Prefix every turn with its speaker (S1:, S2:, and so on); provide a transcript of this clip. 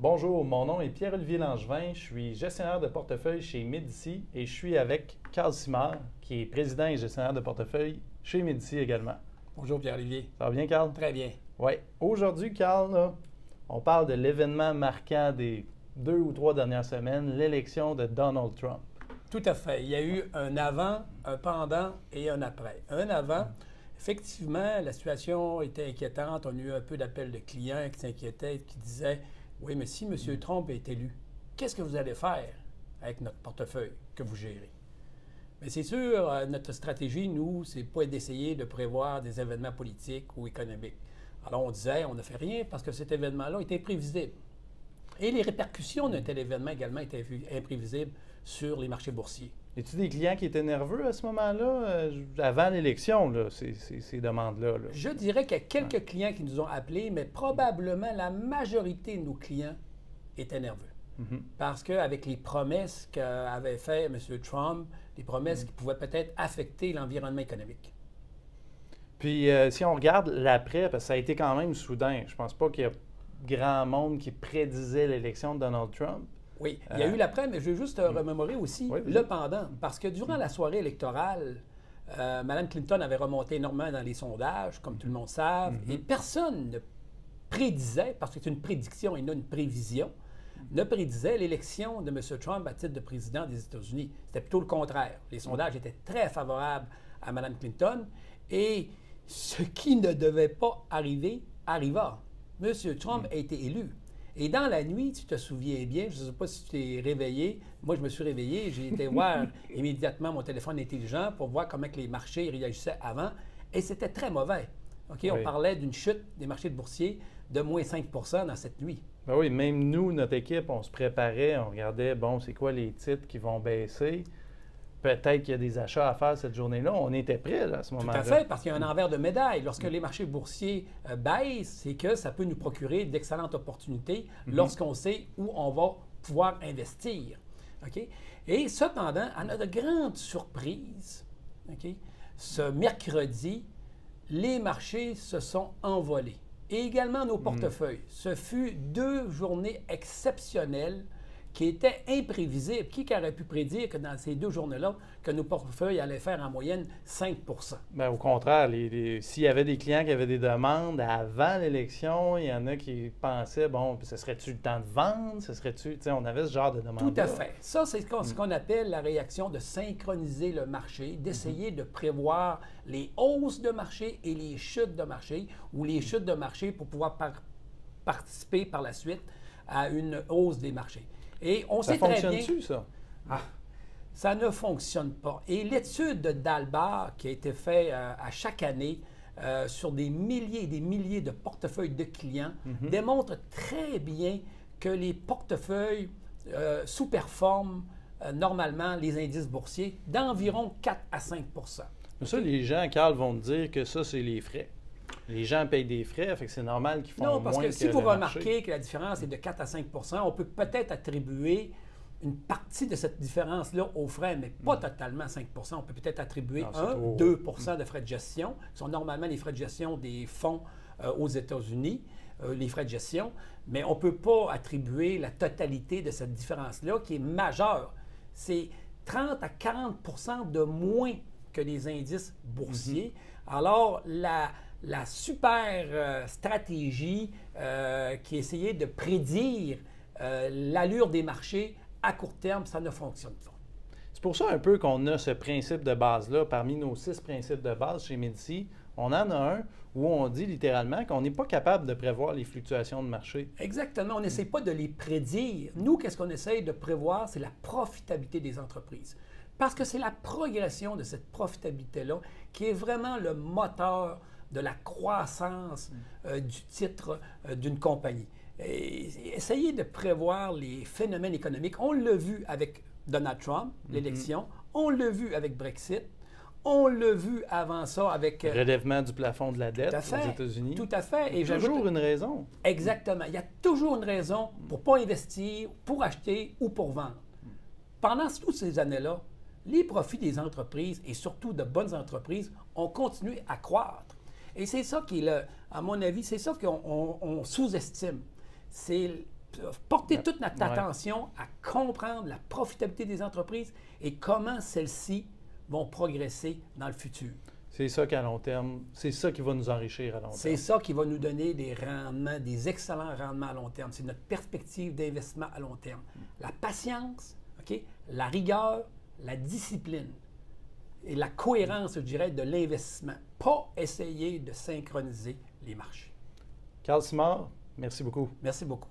S1: Bonjour, mon nom est Pierre-Olivier Langevin, je suis gestionnaire de portefeuille chez Médici et je suis avec Carl Simard, qui est président et gestionnaire de portefeuille chez Médici également.
S2: Bonjour Pierre-Olivier.
S1: Ça va bien, Carl?
S2: Très bien.
S1: Oui. Aujourd'hui, Carl, là, on parle de l'événement marquant des 2 ou 3 dernières semaines, l'élection de Donald Trump.
S2: Tout à fait. Il y a eu un avant, un pendant et un après. Un avant, effectivement, la situation était inquiétante. On a eu un peu d'appels de clients qui s'inquiétaient et qui disaient « Oui, mais si M. Trump est élu, qu'est-ce que vous allez faire avec notre portefeuille que vous gérez? » Mais c'est sûr, notre stratégie, nous, c'est pas d'essayer de prévoir des événements politiques ou économiques. Alors, on disait, on ne fait rien parce que cet événement-là était imprévisible. Et les répercussions d'un tel événement également étaient imprévisibles sur les marchés boursiers.
S1: Y a-t-il des clients qui étaient nerveux à ce moment-là, avant l'élection, ces demandes-là? Là?
S2: Je dirais qu'il y a quelques clients qui nous ont appelés, mais probablement la majorité de nos clients étaient nerveux. Parce qu'avec les promesses qu'avait fait M. Trump, des promesses qui pouvaient peut-être affecter l'environnement économique.
S1: Puis, si on regarde l'après, parce que ça a été quand même soudain, je pense pas qu'il y a grand monde qui prédisait l'élection de Donald Trump.
S2: Oui, il y a eu l'après, mais je veux juste remémorer aussi le pendant. Parce que durant la soirée électorale, Mme Clinton avait remonté énormément dans les sondages, comme tout le monde sait, et personne ne prédisait, parce que c'est une prédiction et non une prévision, ne prédisait l'élection de M. Trump à titre de président des États-Unis. C'était plutôt le contraire. Les sondages étaient très favorables à Mme Clinton et ce qui ne devait pas arriver, arriva. M. Trump a été élu. Et dans la nuit, tu te souviens bien, je ne sais pas si tu t'es réveillé, moi je me suis réveillé, j'ai été voir immédiatement mon téléphone intelligent pour voir comment que les marchés réagissaient avant, et c'était très mauvais. Okay? Oui. On parlait d'une chute des marchés boursiers de moins 5 dans cette nuit.
S1: Ben oui, même nous, notre équipe, on se préparait, on regardait, bon, c'est quoi les titres qui vont baisser. Peut-être qu'il y a des achats à faire cette journée-là. On était prêts là, à ce moment-là.
S2: Tout à fait, parce qu'il y a un envers de médaille. Lorsque les marchés boursiers baissent, c'est que ça peut nous procurer d'excellentes opportunités lorsqu'on sait où on va pouvoir investir. Okay? Et cependant, à notre grande surprise, ce mercredi, les marchés se sont envolés. Et également nos portefeuilles. Ce fut 2 journées exceptionnelles qui étaient imprévisibles. Qui aurait pu prédire que dans ces 2 journées-là, que nos portefeuilles allaient faire en moyenne 5
S1: Bien, au contraire, s'il y avait des clients qui avaient des demandes avant l'élection, il y en a qui pensaient, bon, ce serait-tu le temps de vendre? Ce serait-tu, on avait ce genre de demande.
S2: Tout à fait. Ça, c'est ce qu'on appelle la réaction de synchroniser le marché, d'essayer de prévoir les hausses de marché et les chutes de marché, ou les chutes de marché pour pouvoir participer par la suite à une hausse des marchés. Et on sait très bien...
S1: Ça fonctionne-tu, ça?
S2: Ça ne fonctionne pas. Et l'étude de Dalbar, qui a été faite à chaque année sur des milliers et des milliers de portefeuilles de clients, démontre très bien que les portefeuilles sous-performent normalement les indices boursiers d'environ 4 à 5
S1: Mais ça, les gens, Carl, vont te dire que ça, c'est les frais. Les gens payent des frais, fait que c'est normal qu'ils font moins que le marché.
S2: Non, parce que si vous remarquez que la différence est de 4 à 5 on peut peut-être attribuer une partie de cette différence-là aux frais, mais pas totalement 5 On peut peut-être attribuer 2 de frais de gestion, qui sont normalement les frais de gestion des fonds aux États-Unis, les frais de gestion, mais on ne peut pas attribuer la totalité de cette différence-là, qui est majeure. C'est 30 à 40 de moins que les indices boursiers. Alors, la super stratégie qui essayait de prédire l'allure des marchés à court terme, ça ne fonctionne pas.
S1: C'est pour ça un peu qu'on a ce principe de base-là. Parmi nos 6 principes de base chez Médici, on en a un où on dit littéralement qu'on n'est pas capable de prévoir les fluctuations de marché.
S2: Exactement. On n'essaie pas de les prédire. Nous, qu'est-ce qu'on essaie de prévoir? C'est la profitabilité des entreprises. Parce que c'est la progression de cette profitabilité-là qui est vraiment le moteur de la croissance du titre d'une compagnie. Et essayer de prévoir les phénomènes économiques, on l'a vu avec Donald Trump, l'élection, on l'a vu avec Brexit, on l'a vu avant ça avec...
S1: relèvement du plafond de la dette aux États-Unis.
S2: Tout à fait.
S1: Il y a toujours une raison.
S2: Exactement. Il y a toujours une raison pour ne pas investir, pour acheter ou pour vendre. Pendant toutes ces années-là, les profits des entreprises, et surtout de bonnes entreprises, ont continué à croître. Et c'est ça qui est, à mon avis, c'est ça qu'on sous-estime. C'est porter toute notre attention à comprendre la profitabilité des entreprises et comment celles-ci vont progresser dans le futur.
S1: C'est ça qu'à long terme, c'est ça qui va nous enrichir à long terme.
S2: C'est ça qui va nous donner des rendements, des excellents rendements à long terme. C'est notre perspective d'investissement à long terme. La patience, la rigueur, la discipline et la cohérence, je dirais, de l'investissement. Pas essayer de synchroniser les marchés.
S1: Carl Simard, merci beaucoup.
S2: Merci beaucoup.